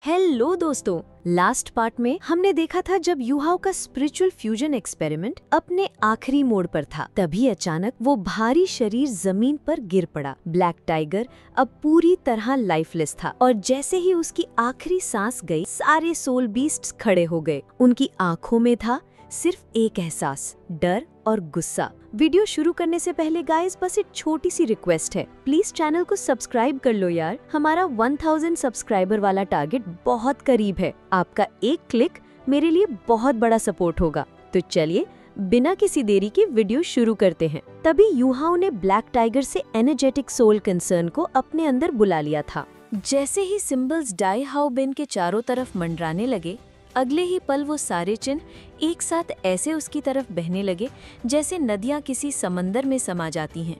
Hello दोस्तों, last part में हमने देखा था जब युहाओ का स्पिरिचुअल फ्यूजन एक्सपेरिमेंट अपने आखिरी मोड़ पर था, तभी अचानक वो भारी शरीर जमीन पर गिर पड़ा। ब्लैक टाइगर अब पूरी तरह लाइफलेस था और जैसे ही उसकी आखिरी सांस गई, सारे सोल बीस्ट्स खड़े हो गए। उनकी आंखों में था सिर्फ एक एहसास, डर और गुस्सा। वीडियो शुरू करने से पहले गाइस बस एक छोटी सी रिक्वेस्ट है, प्लीज चैनल को सब्सक्राइब कर लो यार। हमारा 1000 सब्सक्राइबर वाला टारगेट बहुत करीब है। आपका एक क्लिक मेरे लिए बहुत बड़ा सपोर्ट होगा। तो चलिए बिना किसी देरी के वीडियो शुरू करते हैं। तभी युहाओ ने ब्लैक टाइगर से एनर्जेटिक सोल कंसर्न को अपने अंदर बुला लिया था। जैसे ही सिंबल्स डाई हाओ बिन के चारों तरफ मंडराने लगे, अगले ही पल वो सारे चिन्ह एक साथ ऐसे उसकी तरफ बहने लगे जैसे नदियां किसी समंदर में समा जाती हैं।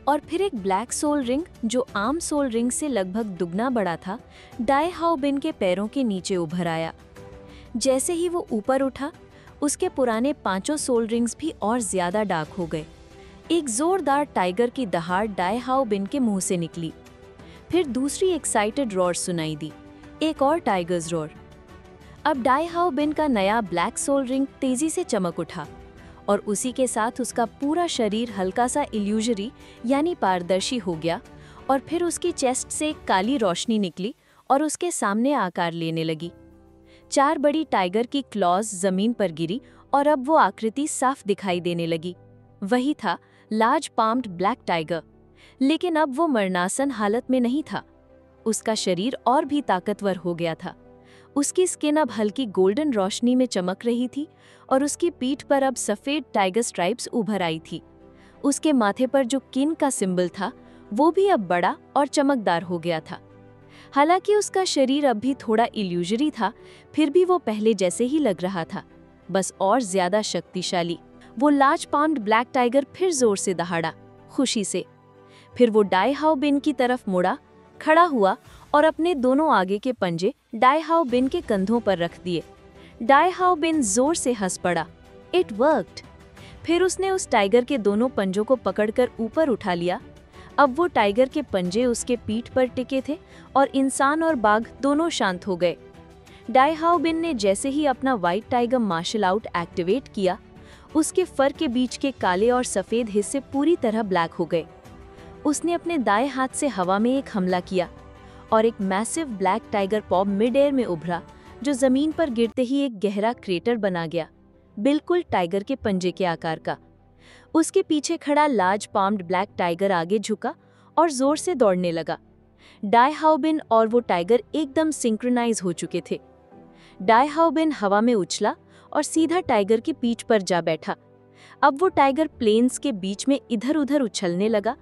और फिर एक ब्लैक सोल रिंग, जो आम सोल रिंग से लगभग दुगना बड़ा था, डाई हाओ बिन के पैरों के नीचे उभर आया। जैसे ही वो ऊपर उठा, उसके पुराने 5 सोल रिंग्स भी और ज्यादा डार्क हो गए। एक जोरदार टाइगर की दहाड़ डाई हाओ बिन के मुंह से निकली। फिर दूसरी एक्साइटेड रॉर सुनाई दी, एक और टाइगर्स रॉर। अब डाई हाओ बिन का नया ब्लैक सोल रिंग तेजी से चमक उठा और उसी के साथ उसका पूरा शरीर हल्का सा इल्यूजरी यानी पारदर्शी हो गया। और फिर उसकी चेस्ट से एक काली रोशनी निकली और उसके सामने आकार लेने लगी। 4 बड़ी टाइगर की क्लॉज जमीन पर गिरी और अब वो आकृति साफ दिखाई देने लगी। वही था लार्ज पाम्ड ब्लैक टाइगर, लेकिन अब वो मरणासन हालत में नहीं था। उसका शरीर और भी ताकतवर हो गया था। उसकी स्किन अब हल्की गोल्डन रोशनी में चमक रही थी और उसकी पीठ पर अब सफेद टाइगर स्ट्राइप्स उभर आई थी। उसके माथे पर जो किन का सिंबल था, वो भी अब बड़ा और चमकदार हो गया था। हालांकि उसका शरीर अब भी थोड़ा इल्यूजरी था, फिर भी वो पहले जैसे ही लग रहा था, बस और ज्यादा शक्तिशाली। वो लार्ज पाम्ड ब्लैक टाइगर फिर जोर से दहाड़ा, खुशी से। फिर वो डाई हाओ बिन की तरफ मुड़ा, खड़ा हुआ और अपने दोनों आगे के पंजे डाई हाओ बिन के कंधों पर रख दिए। डाई हाओ बिन जोर से हंस पड़ा। It worked. फिर उसने उस टाइगर के दोनों पंजों को पकड़कर ऊपर उठा लिया। अब वो टाइगर के पंजे उसके पीठ पर टिके थे और इंसान और बाघ दोनों शांत हो गए। डाई हाओ बिन ने जैसे ही अपना white tiger martial art activate किया, उसके फर के बीच के काले और सफेद हिस्से पूरी तरह ब्लैक हो गए। उसने अपने दाएं हाथ से हवा में एक हमला किया और एक मैसिव ब्लैक टाइगर पॉ मिड एयर में उभरा, जो जमीन पर गिरते ही एक गहरा क्रेटर बना गया, बिल्कुल टाइगर के पंजे के आकार का। उसके पीछे खड़ा लार्ज पाम्ड ब्लैक टाइगर आगे झुका और जोर से दौड़ने लगा। डाई हाओ बिन और वो टाइगर एकदम सिंक्रोनाइज हो चुके थे। डाई हाओ बिन हवा में उछला और सीधा टाइगर की पीठ पर जा बैठा। अब वो टाइगर प्लेन्स के बीच में इधर उधर उछलने लगा,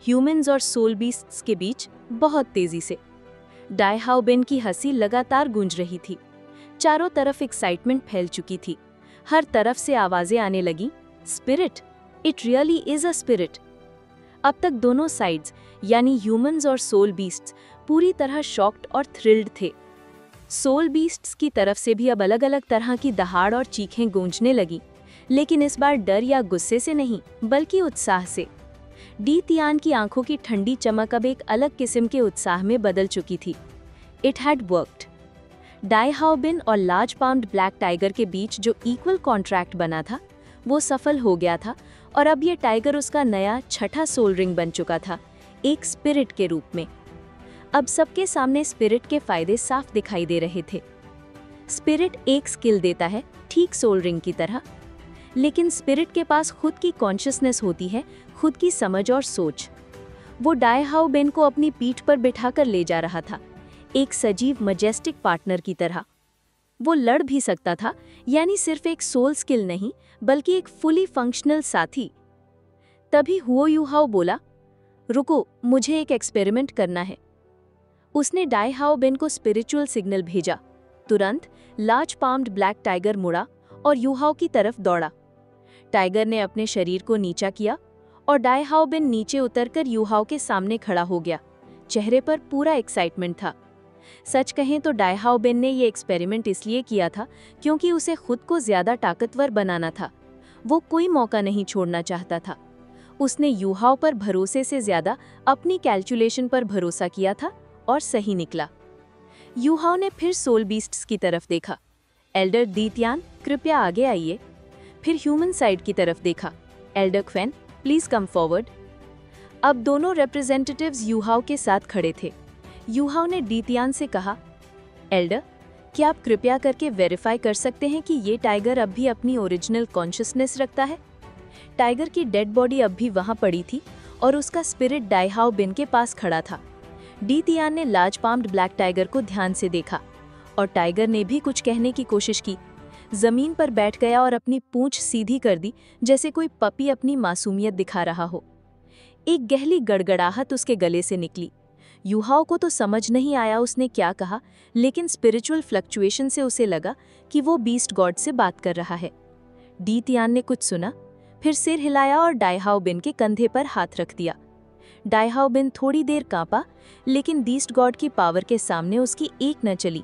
ह्यूमंस और सोल बीस्ट्स के बीच, बहुत तेजी से। डाई हाओ बिन की हंसी लगातार गूंज रही थी। चारों तरफ एक्साइटमेंट फैल चुकी थी। हर तरफ से आवाजें आने लगी, spirit, it really is a spirit. अब तक दोनों साइड्स यानी ह्यूमंस और सोल बीस्ट्स पूरी तरह शॉक्ड और थ्रिल्ड थे। सोल बीस्ट्स की तरफ से भी अब अलग अलग तरह की दहाड़ और चीखें गूंजने लगी, लेकिन इस बार डर या गुस्से से नहीं, बल्कि उत्साह से। डी तियान की आंखों की ठंडी चमक अब एक अलग किस्म के उत्साह में बदल चुकी थी। It had worked. डाई हाओ बिन और लार्ज पाम्ड ब्लैक टाइगर के बीच जो इक्वल कॉन्ट्रैक्ट बना था, वो सफल हो गया था और अब ये टाइगर उसका नया छठा सोल रिंग बन चुका था, एक स्पिरिट के रूप में। अब सबके सामने स्पिरिट के फायदे साफ दिखाई दे रहे थे। स्पिरिट एक स्किल देता है, ठीक सोल रिंग की तरह, लेकिन स्पिरिट के पास खुद की कॉन्शियसनेस होती है, खुद की समझ और सोच। वो डाई हाओ बिन को अपनी पीठ पर बिठाकर ले जा रहा था, एक सजीव मजेस्टिक पार्टनर की तरह। वो लड़ भी सकता था, यानी सिर्फ एक सोल स्किल नहीं, बल्कि एक फुली फंक्शनल साथी। तभी हुओ युहाओ बोला, रुको, मुझे एक एक्सपेरिमेंट करना है। उसने डाई हाओ बिन को स्पिरिचुअल सिग्नल भेजा। तुरंत लार्ज पाम्ड ब्लैक टाइगर मुड़ा और युहाओ की तरफ दौड़ा। टाइगर ने अपने शरीर को नीचा किया और डाई हाओ बिन नीचे उतरकर युहाओ के सामने खड़ा हो गया। चेहरे पर पूरा एक्साइटमेंट था। सच कहें तो डाई हाओ बिन ने ये एक्सपेरिमेंट इसलिए किया था क्योंकि उसे खुद को ज्यादा ताकतवर बनाना था। वो कोई मौका नहीं छोड़ना चाहता था। उसने युहाओ पर भरोसे से ज्यादा अपनी कैलकुलेशन पर भरोसा किया था और सही निकला। यूहाओ ने फिर सोल बीस्ट्स की तरफ देखा। एल्डर दीतियान, कृपया आगे आइए। फिर ह्यूमन साइड की तरफ देखा। Elder queen, please come forward. अब दोनों रिप्रेजेंटेटिव्स यूहाओ के साथ खड़े थे। यूहाओ ने दीतियान से कहा, एल्डर, क्या आप कृपया करके वेरीफाई कर सकते हैं कि ये टाइगर अब भी अपनी ओरिजिनल कॉन्शियसनेस रखता है? टाइगर की डेड बॉडी अब भी वहां पड़ी थी और उसका स्पिरिट डाइहाओ बिन के पास खड़ा था। दीतियान ने लार्ज पाम्ड ब्लैक टाइगर को ध्यान से देखा और टाइगर ने भी कुछ कहने की कोशिश की। जमीन पर बैठ गया और अपनी पूंछ सीधी कर दी, जैसे कोई पपी अपनी मासूमियत दिखा रहा हो। एक गहरी गड़गड़ाहट उसके गले से निकली। यूहाओ को तो समझ नहीं आया उसने क्या कहा, लेकिन स्पिरिचुअल फ्लक्चुएशन से उसे लगा कि वो बीस्ट गॉड से बात कर रहा है। दीतियान ने कुछ सुना, फिर सिर हिलाया और डाइहाओ बिन के कंधे पर हाथ रख दिया। डाइहाओ बिन थोड़ी देर कांपा, लेकिन बीस्ट गॉड की पावर के सामने उसकी एक न चली।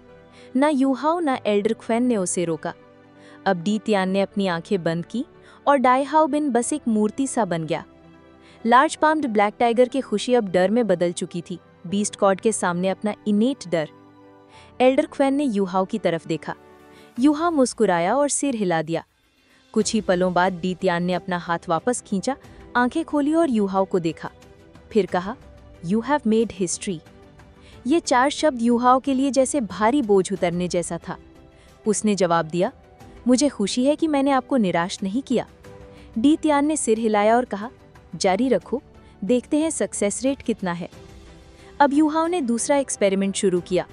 ना यूहाओ ना एल्डर क्वेन ने उसे रोका। अब दीतियान ने अपनी आंखें बंद की और डाइहाओ बिन बस एक मूर्ति सा बन गया। लार्ज पाम्ड ब्लैक टाइगर की खुशी अब डर में बदल चुकी थी, बीस्ट गॉड के सामने अपना इनेट डर। एल्डर क्वेन ने यूहाओ की तरफ देखा। यूहाओ मुस्कुराया और सिर हिला दिया। कुछ ही पलों बाद दीतियान ने अपना हाथ वापस खींचा, आंखें खोली और यूहाओ को देखा। फिर कहा, यू हैव मेड हिस्ट्री। ये 4 शब्द यूहाओ के लिए जैसे भारी बोझ उतरने जैसा था। उसने जवाब दिया, मुझे खुशी है कि मैंने आपको निराश नहीं किया। दीतियान ने सिर हिलाया और कहा, जारी रखो, देखते हैं सक्सेस रेट कितना है। अब यूहाओ ने दूसरा एक्सपेरिमेंट शुरू किया,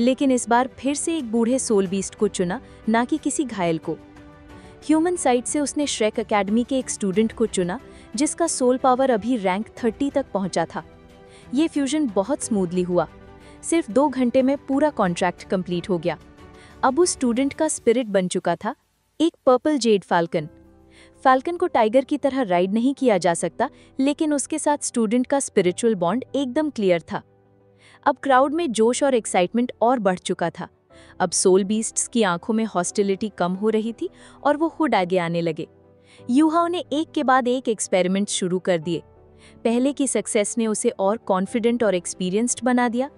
लेकिन इस बार फिर से एक बूढ़े सोल बीस्ट को चुना, ना कि किसी घायल को। ह्यूमन साइड से उसने श्रेक एकेडमी के एक स्टूडेंट को चुना, जिसका सोल पावर अभी रैंक 30 तक पहुंचा था। ये फ्यूजन बहुत स्मूथली हुआ। सिर्फ 2 घंटे में पूरा कॉन्ट्रैक्ट कंप्लीट हो गया। अब उस स्टूडेंट का स्पिरिट बन चुका था एक पर्पल जेड फाल्कन। फाल्कन को टाइगर की तरह राइड नहीं किया जा सकता, लेकिन उसके साथ स्टूडेंट का स्पिरिचुअल बॉन्ड एकदम क्लियर था। अब क्राउड में जोश और एक्साइटमेंट और बढ़ चुका था। अब सोल बीस्ट्स की आंखों में हॉस्टिलिटी कम हो रही थी और वो खुद आगे आने लगे। यूहाओ ने एक के बाद एक एक्सपेरिमेंट शुरू कर दिए। पहले की सक्सेस ने उसे और कॉन्फिडेंट और एक्सपीरियंस्ड बना दिया।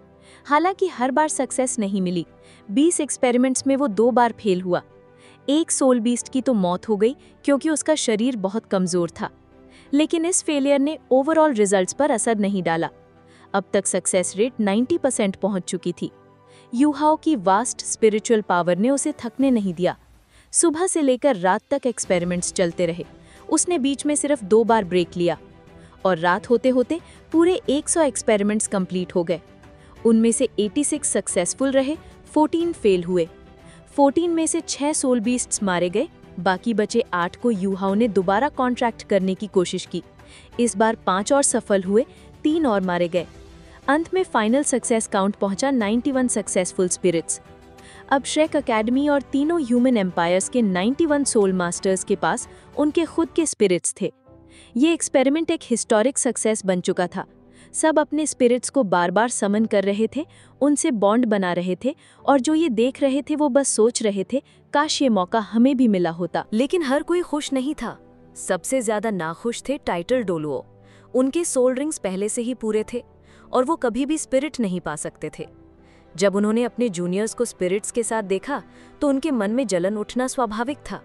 हालांकि हर बार सक्सेस नहीं मिली। 20 एक्सपेरिमेंट्स में वो 2 बार फेल हुआ। एक सोल बीस्ट की तो मौत हो गई क्योंकि उसका शरीर बहुत कमजोर था। लेकिन इस फेलियर ने ओवरऑल रिजल्ट्स पर असर नहीं डाला। अब तक सक्सेस रेट 90% पहुंच चुकी थी। यूहाओ की वास्ट स्पिरिचुअल पावर ने उसे थकने नहीं दिया। सुबह से लेकर रात तक एक्सपेरिमेंट्स चलते रहे। उसने बीच में सिर्फ 2 बार ब्रेक लिया और रात होते होते पूरे 100 एक्सपेरिमेंट्स कंप्लीट हो गए। उनमें से 86 सक्सेसफुल रहे, 14 फेल हुए। 14 में से 6 सोल बीस्ट्स मारे गए, बाकी बचे 8 को यूहाओ ने दोबारा कॉन्ट्रैक्ट करने की कोशिश की। इस बार 5 और सफल हुए, 3 और मारे गए। अंत में फाइनल सक्सेस काउंट पहुंचा 91 सक्सेसफुल स्पिरिट्स। अब श्रेक एकेडमी और तीनों ह्यूमन एम्पायर्स के 91 सोल मास्टर्स के पास उनके खुद के स्पिरिट्स थे। ये एक्सपेरिमेंट एक हिस्टोरिक सक्सेस बन चुका था। सब अपने स्पिरिट्स को बार बार समन कर रहे थे, उनसे बॉन्ड बना रहे थे, और जो ये देख रहे थे वो बस सोच रहे थे, काश ये मौका हमें भी मिला होता। लेकिन हर कोई खुश नहीं था। सबसे ज्यादा नाखुश थे टाइटल डोलुओ। उनके सोल रिंग्स पहले से ही पूरे थे और वो कभी भी स्पिरिट नहीं पा सकते थे। जब उन्होंने अपने जूनियर्स को स्पिरिट्स के साथ देखा तो उनके मन में जलन उठना स्वाभाविक था।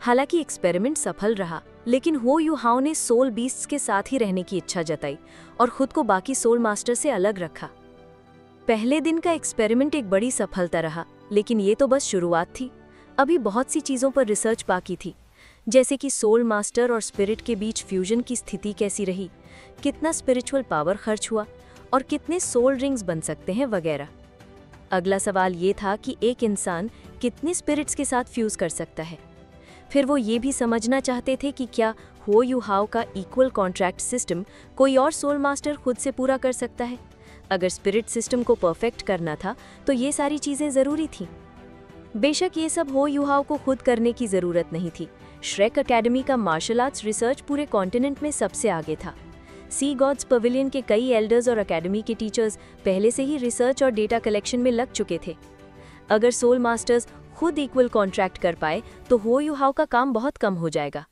हालांकि एक्सपेरिमेंट सफल रहा, लेकिन हो यूहाओ ने सोल बीस्ट्स के साथ ही रहने की इच्छा जताई और खुद को बाकी सोल मास्टर से अलग रखा। पहले दिन का एक्सपेरिमेंट एक बड़ी सफलता रहा, लेकिन ये तो बस शुरुआत थी। अभी बहुत सी चीज़ों पर रिसर्च बाकी थी, जैसे कि सोल मास्टर और स्पिरिट के बीच फ्यूजन की स्थिति कैसी रही, कितना स्पिरिचुअल पावर खर्च हुआ और कितने सोल रिंग्स बन सकते हैं वगैरह। अगला सवाल ये था कि एक इंसान कितने स्पिरिट्स के साथ फ्यूज कर सकता है। फिर वो ये भी समझना चाहते थे कि क्या हो यूहाओ का इक्वल कॉन्ट्रैक्ट सिस्टम कोई और सोल मास्टर खुद से पूरा कर सकता है। अगर स्पिरिट सिस्टम को परफेक्ट करना था तो ये सारी चीज़ें ज़रूरी थीं। बेशक ये सब हो यूहाओ को खुद करने की ज़रूरत नहीं थी। श्रेक एकेडमी का मार्शल आर्ट्स रिसर्च पूरे कॉन्टिनेंट में सबसे आगे था। सी गॉड्स पवेलियन के कई एल्डर्स और एकेडमी के टीचर्स पहले से ही रिसर्च और डेटा कलेक्शन में लग चुके थे। अगर सोल मास्टर्स खुद इक्वल कॉन्ट्रैक्ट कर पाए तो हो यूहाओ का काम बहुत कम हो जाएगा।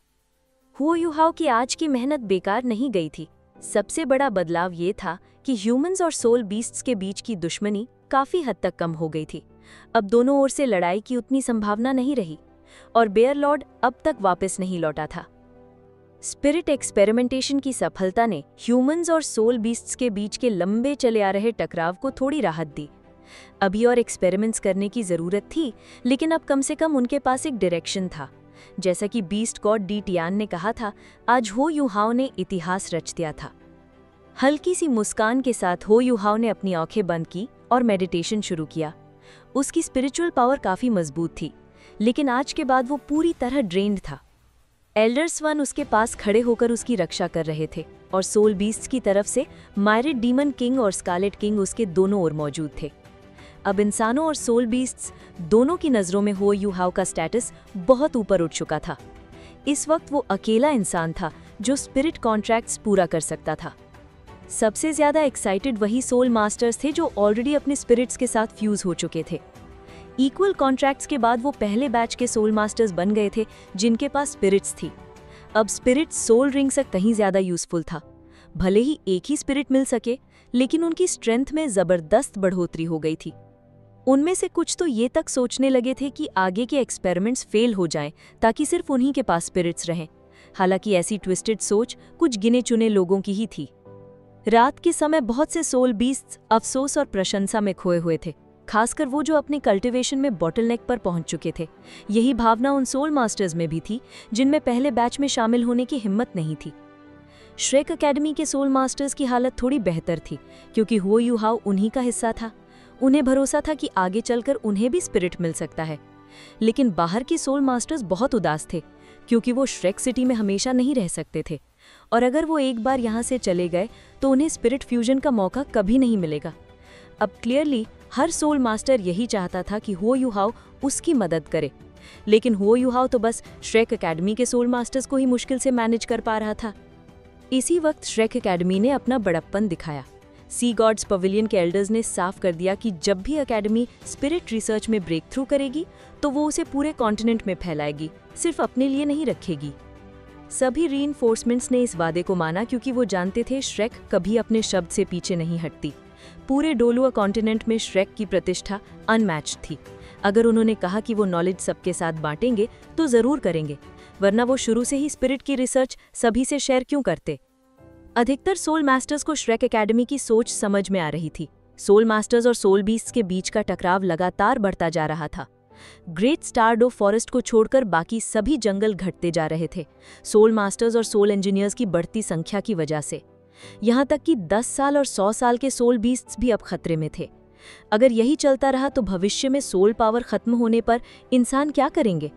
हो यूहाओ की आज की मेहनत बेकार नहीं गई थी। सबसे बड़ा बदलाव ये था कि ह्यूमंस और सोल बीस्ट्स के बीच की दुश्मनी काफी हद तक कम हो गई थी। अब दोनों ओर से लड़ाई की उतनी संभावना नहीं रही और बेयर लॉर्ड अब तक वापस नहीं लौटा था। स्पिरिट एक्सपेरिमेंटेशन की सफलता ने ह्यूमंस और सोल बीस्ट्स के बीच के लंबे चले आ रहे टकराव को थोड़ी राहत दी। अभी और एक्सपेरिमेंट्स करने की जरूरत थी, लेकिन अब कम से कम उनके पास एक डायरेक्शन था। जैसा कि बीस्ट गॉड डी टियान ने कहा था, आज हो युहाओ ने इतिहास रच दिया था। हल्की सी मुस्कान के साथ हो युहाओ ने अपनी आंखें बंद की और मेडिटेशन शुरू किया। उसकी स्पिरिचुअल पावर काफी मजबूत थी, लेकिन आज के बाद वो पूरी तरह ड्रेन्ड था। एल्डर्स वन उसके पास खड़े होकर उसकी रक्षा कर रहे थे और सोल बीस्ट्स की तरफ से मायरेट डीमन किंग और स्कारलेट किंग उसके दोनों ओर मौजूद थे। अब इंसानों और सोल बीस्ट्स दोनों की नज़रों में हो युहाओ का स्टेटस बहुत ऊपर उठ चुका था। इस वक्त वो अकेला इंसान था जो स्पिरिट कॉन्ट्रैक्ट्स पूरा कर सकता था। सबसे ज़्यादा एक्साइटेड वही सोल मास्टर्स थे जो ऑलरेडी अपने स्पिरिट्स के साथ फ्यूज़ हो चुके थे। इक्वल कॉन्ट्रैक्ट्स के बाद वो पहले बैच के सोल मास्टर्स बन गए थे जिनके पास स्पिरिट्स थी। अब स्पिरिट सोल रिंग से कहीं ज़्यादा यूज़फुल था। भले ही एक ही स्पिरिट मिल सके, लेकिन उनकी स्ट्रेंथ में ज़बरदस्त बढ़ोतरी हो गई थी। उनमें से कुछ तो ये तक सोचने लगे थे कि आगे के एक्सपेरिमेंट्स फेल हो जाएं ताकि सिर्फ उन्हीं के पास स्पिरिट्स रहें। हालांकि ऐसी ट्विस्टेड सोच कुछ गिने चुने लोगों की ही थी। रात के समय बहुत से सोल बीस्ट्स अफसोस और प्रशंसा में खोए हुए थे, खासकर वो जो अपने कल्टीवेशन में बॉटलनेक पर पहुंच चुके थे। यही भावना उन सोल मास्टर्स में भी थी जिनमें पहले बैच में शामिल होने की हिम्मत नहीं थी। श्रेक एकेडमी के सोल मास्टर्स की हालत थोड़ी बेहतर थी, क्योंकि हो युहाओ उन्हीं का हिस्सा था। उन्हें भरोसा था कि आगे चलकर उन्हें भी स्पिरिट मिल सकता है। लेकिन बाहर के सोल मास्टर्स बहुत उदास थे, क्योंकि वो श्रेक सिटी में हमेशा नहीं रह सकते थे, और अगर वो एक बार यहाँ से चले गए तो उन्हें स्पिरिट फ्यूजन का मौका कभी नहीं मिलेगा। अब क्लियरली हर सोल मास्टर यही चाहता था कि हो युहाओ उसकी मदद करे, लेकिन हो युहाओ तो बस श्रेक एकेडमी के सोल मास्टर्स को ही मुश्किल से मैनेज कर पा रहा था। इसी वक्त श्रेक एकेडमी ने अपना बड़प्पन दिखाया। सी गॉड्स पवेलियन के एल्डर्स ने साफ कर दिया कि जब भी एकेडमी स्पिरिट रिसर्च में ब्रेक थ्रू करेगी तो वो उसे पूरे कॉन्टिनेंट में फैलाएगी, सिर्फ अपने लिए नहीं रखेगी। सभी रीइंफोर्समेंट्स ने इस वादे को माना, क्योंकि वो जानते थे श्रेक कभी अपने शब्द से पीछे नहीं हटती। पूरे डोलुआ कॉन्टिनेंट में श्रेक की प्रतिष्ठा अनमैच्ड थी। अगर उन्होंने कहा कि वो नॉलेज सबके साथ बांटेंगे तो जरूर करेंगे, वरना वो शुरू से ही स्पिरिट की रिसर्च सभी से शेयर क्यों करते। अधिकतर सोल मास्टर्स को श्रेक एकेडमी की सोच समझ में आ रही थी। सोल मास्टर्स और सोल बीस्ट्स के बीच का टकराव लगातार बढ़ता जा रहा था। ग्रेट स्टारडो फॉरेस्ट को छोड़कर बाकी सभी जंगल घटते जा रहे थे, सोल मास्टर्स और सोल इंजीनियर्स की बढ़ती संख्या की वजह से। यहाँ तक कि 10 साल और 100 साल के सोल बीस्ट्स भी अब खतरे में थे। अगर यही चलता रहा तो भविष्य में सोल पावर खत्म होने पर इंसान क्या करेंगे?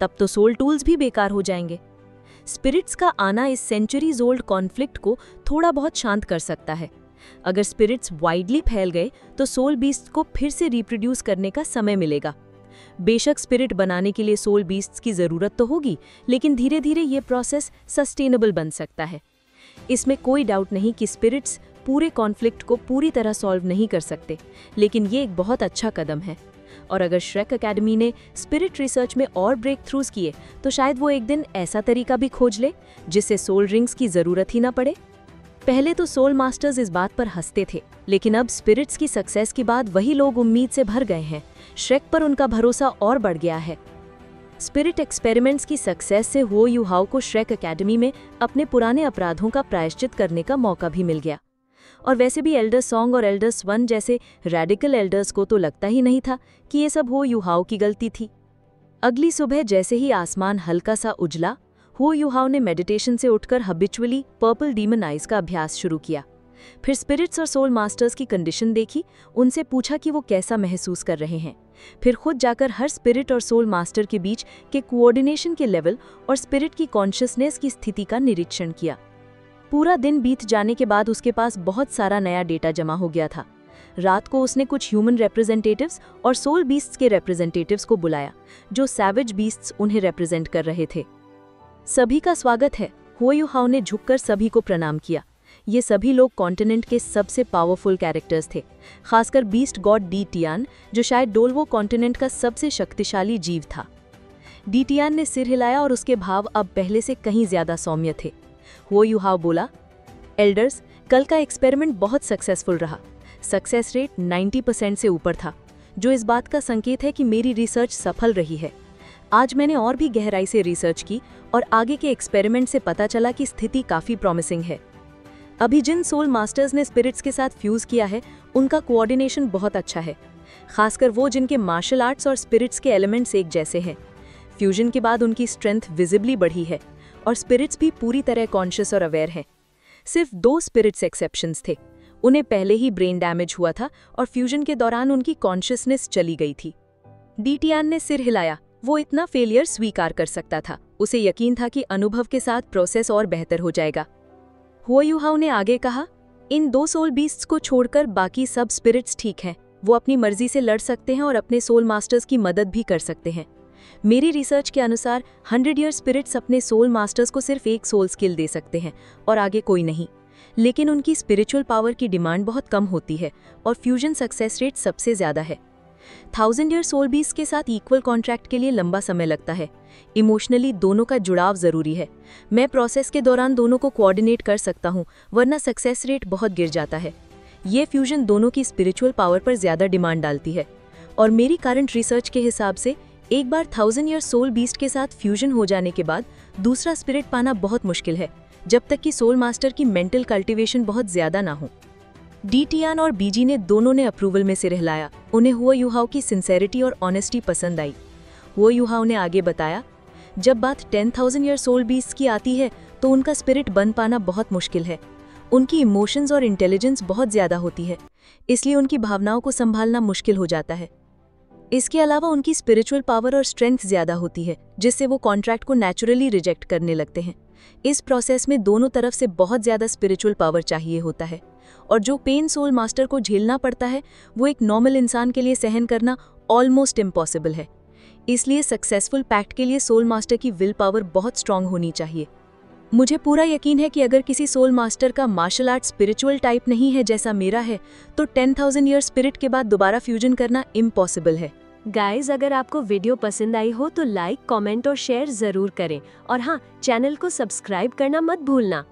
तब तो सोल टूल्स भी बेकार हो जाएंगे। स्पिरिट्स का आना इस सेंचुरीज ओल्ड कॉन्फ्लिक्ट को थोड़ा बहुत शांत कर सकता है। अगर स्पिरिट्स वाइडली फैल गए तो सोल बीस्ट को फिर से रिप्रोड्यूस करने का समय मिलेगा। बेशक स्पिरिट बनाने के लिए सोल बीस्ट्स की ज़रूरत तो होगी, लेकिन धीरे धीरे ये प्रोसेस सस्टेनेबल बन सकता है। इसमें कोई डाउट नहीं कि स्पिरिट्स पूरे कॉन्फ्लिक्ट को पूरी तरह सॉल्व नहीं कर सकते, लेकिन ये एक बहुत अच्छा कदम है। और अगर श्रेक एकेडमी ने स्पिरिट रिसर्च में और ब्रेक थ्रूज किए तो शायद वो एक दिन ऐसा तरीका भी खोज ले जिससे सोल रिंग्स की ज़रूरत ही ना पड़े। पहले तो सोल मास्टर्स इस बात पर हंसते थे, लेकिन अब स्पिरिट्स की सक्सेस के बाद वही लोग उम्मीद से भर गए हैं। श्रेक पर उनका भरोसा और बढ़ गया है। स्पिरिट एक्सपेरिमेंट्स की सक्सेस से हो युहाओ को श्रेक एकेडमी में अपने पुराने अपराधों का प्रायश्चित करने का मौका भी मिल गया। और वैसे भी एल्डर सॉन्ग और एल्डर्स वन जैसे रेडिकल एल्डर्स को तो लगता ही नहीं था कि ये सब हो युहाओ की गलती थी। अगली सुबह जैसे ही आसमान हल्का सा उजला, हो युहाओ ने मेडिटेशन से उठकर हैबिचुअली पर्पल डीमन आइज का अभ्यास शुरू किया। फिर स्पिरिट्स और सोल मास्टर्स की कंडीशन देखी, उनसे पूछा कि वो कैसा महसूस कर रहे हैं। फिर खुद जाकर हर स्पिरिट और सोल मास्टर के बीच के कोऑर्डिनेशन के लेवल और स्पिरिट की कॉन्शियसनेस की स्थिति का निरीक्षण किया। पूरा दिन बीत जाने के बाद उसके पास बहुत सारा नया डेटा जमा हो गया था। रात को उसने कुछ ह्यूमन रिप्रेजेंटेटिव्स और सोल बीस्ट्स के रिप्रेजेंटेटिव्स को बुलाया, जो सैवेज बीस्ट्स उन्हें रिप्रेजेंट कर रहे थे। सभी का स्वागत है, हो युहाओ ने झुककर सभी को प्रणाम किया। ये सभी लोग कॉन्टिनेंट के सबसे पावरफुल कैरेक्टर्स थे, खासकर बीस्ट गॉड डी टियान, जो शायद डोलवो कॉन्टिनेंट का सबसे शक्तिशाली जीव था। डी टियान ने सिर हिलाया और उसके भाव अब पहले से कहीं ज्यादा सौम्य थे। हो युहाओ बोला, एल्डर्स, कल का एक्सपेरिमेंट बहुत सक्सेसफुल रहा। सक्सेस रेट 90% से ऊपर था, जो इस बात का संकेत है कि मेरी रिसर्च सफल रही है। आज मैंने और भी गहराई से रिसर्च की और आगे के एक्सपेरिमेंट से पता चला कि स्थिति काफ़ी प्रॉमिसिंग है। अभी जिन सोल मास्टर्स ने स्पिरिट्स के साथ फ्यूज़ किया है, उनका कोऑर्डिनेशन बहुत अच्छा है, खासकर वो जिनके मार्शल आर्ट्स और स्पिरिट्स के एलिमेंट्स एक जैसे हैं। फ्यूजन के बाद उनकी स्ट्रेंथ विजिबली बढ़ी है और स्पिरिट्स भी पूरी तरह कॉन्शियस और अवेयर हैं। सिर्फ 2 स्पिरिट्स एक्सेप्शंस थे। उन्हें पहले ही ब्रेन डैमेज हुआ था और फ्यूजन के दौरान उनकी कॉन्शियसनेस चली गई थी। डीटियान ने सिर हिलाया। वो इतना फेलियर स्वीकार कर सकता था। उसे यकीन था कि अनुभव के साथ प्रोसेस और बेहतर हो जाएगा। हुआ यूहाओ ने आगे कहा, इन 2 सोल बीस्ट्स को छोड़कर बाकी सब स्पिरिट्स ठीक हैं। वो अपनी मर्जी से लड़ सकते हैं और अपने सोल मास्टर्स की मदद भी कर सकते हैं। मेरी रिसर्च के अनुसार 100 ईयर स्पिरिट्स अपने सोल मास्टर्स को सिर्फ एक सोल स्किल दे सकते हैं और आगे कोई नहीं। लेकिन उनकी स्पिरिचुअल पावर की डिमांड बहुत कम होती है और फ्यूजन सक्सेस रेट सबसे ज़्यादा है। 1000 ईयर सोल बीस्ट के साथ इक्वल कॉन्ट्रैक्ट के लिए लंबा समय लगता है। इमोशनली दोनों का जुड़ाव ज़रूरी है। मैं प्रोसेस के दौरान दोनों को कोऑर्डिनेट कर सकता हूँ, वरना सक्सेस रेट बहुत गिर जाता है। ये फ्यूजन दोनों की स्पिरिचुअल पावर पर ज़्यादा डिमांड डालती है और मेरी करंट रिसर्च के हिसाब से एक बार 1000 ईयर सोल बीस्ट के साथ फ्यूजन हो जाने के बाद दूसरा स्पिरिट पाना बहुत मुश्किल है, जब तक कि सोल मास्टर की मेंटल कल्टीवेशन बहुत ज़्यादा ना हो। डीटियान और बीजी ने दोनों ने अप्रूवल में सिर हिलाया। उन्हें हुआ यूहाओ की सिंसेरिटी और ऑनेस्टी पसंद आई। हुआ यूहाओ ने आगे बताया, जब बात 10,000 ईयर सोल बीस्ट की आती है तो उनका स्पिरिट बन पाना बहुत मुश्किल है। उनकी इमोशंस और इंटेलिजेंस बहुत ज़्यादा होती है, इसलिए उनकी भावनाओं को संभालना मुश्किल हो जाता है। इसके अलावा उनकी स्पिरिचुअल पावर और स्ट्रेंथ ज़्यादा होती है, जिससे वो कॉन्ट्रैक्ट को नेचुरली रिजेक्ट करने लगते हैं। इस प्रोसेस में दोनों तरफ से बहुत ज़्यादा स्पिरिचुअल पावर चाहिए होता है और जो पेन सोल मास्टर को झेलना पड़ता है वो एक नॉर्मल इंसान के लिए सहन करना ऑलमोस्ट इम्पॉसिबल है। इसलिए सक्सेसफुल पैक्ट के लिए सोल मास्टर की विल पावर बहुत स्ट्रांग होनी चाहिए। मुझे पूरा यकीन है कि अगर किसी सोल मास्टर का मार्शल आर्ट स्पिरिचुअल टाइप नहीं है जैसा मेरा है, तो 10,000 ईयर स्पिरिट के बाद दोबारा फ्यूजन करना इम्पॉसिबल है। गाइज, अगर आपको वीडियो पसंद आई हो तो लाइक, कमेंट और शेयर जरूर करें और हाँ, चैनल को सब्सक्राइब करना मत भूलना।